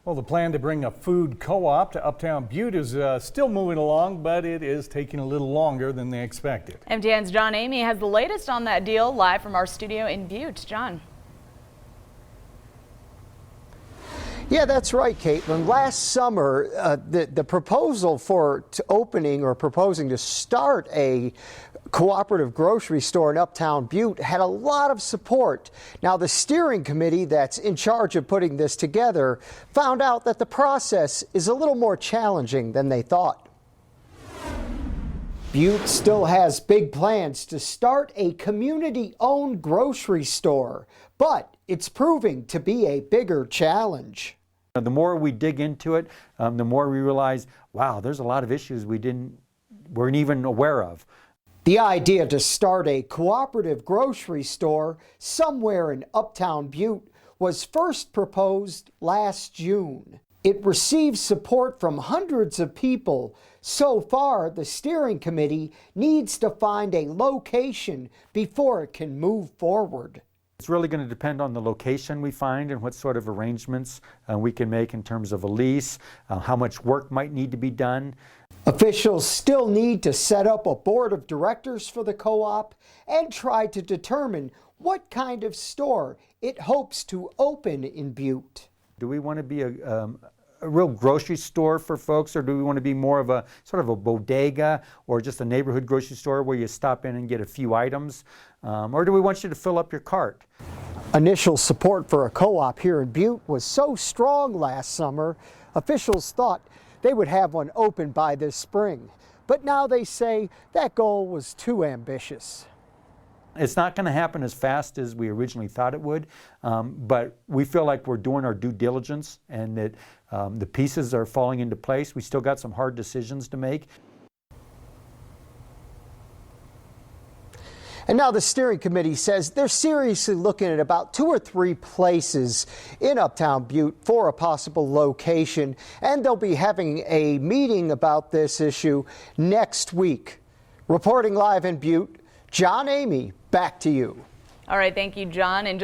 Well, the plan to bring a food co-op to Uptown Butte is still moving along, but it is taking a little longer than they expected. MTN's John Amy has the latest on that deal live from our studio in Butte. John. Yeah, that's right, Caitlin. Last summer, the proposal for proposing to start a cooperative grocery store in Uptown Butte had a lot of support. Now, the steering committee that's in charge of putting this together found out that the process is a little more challenging than they thought. Butte still has big plans to start a community-owned grocery store, but it's proving to be a bigger challenge. The more we dig into it, the more we realize, wow, there's a lot of issues we weren't even aware of. The idea to start a cooperative grocery store somewhere in Uptown Butte was first proposed last June. It received support from hundreds of people. So far, the steering committee needs to find a location before it can move forward. It's really going to depend on the location we find and what sort of arrangements we can make in terms of a lease, how much work might need to be done. Officials still need to set up a board of directors for the co-op and try to determine what kind of store it hopes to open in Butte. Do we want to be a real grocery store for folks, or do we want to be more of a sort of a bodega or just a neighborhood grocery store where you stop in and get a few items? Or do we want you to fill up your cart? Initial support for a co-op here in Butte was so strong last summer, officials thought they would have one open by this spring. But now they say that goal was too ambitious. It's not going to happen as fast as we originally thought it would, but we feel like we're doing our due diligence and that the pieces are falling into place. We still got some hard decisions to make. And now the steering committee says they're seriously looking at about 2 or 3 places in Uptown Butte for a possible location, and they'll be having a meeting about this issue next week. Reporting live in Butte, John Amy, back to you. All right, thank you, John. And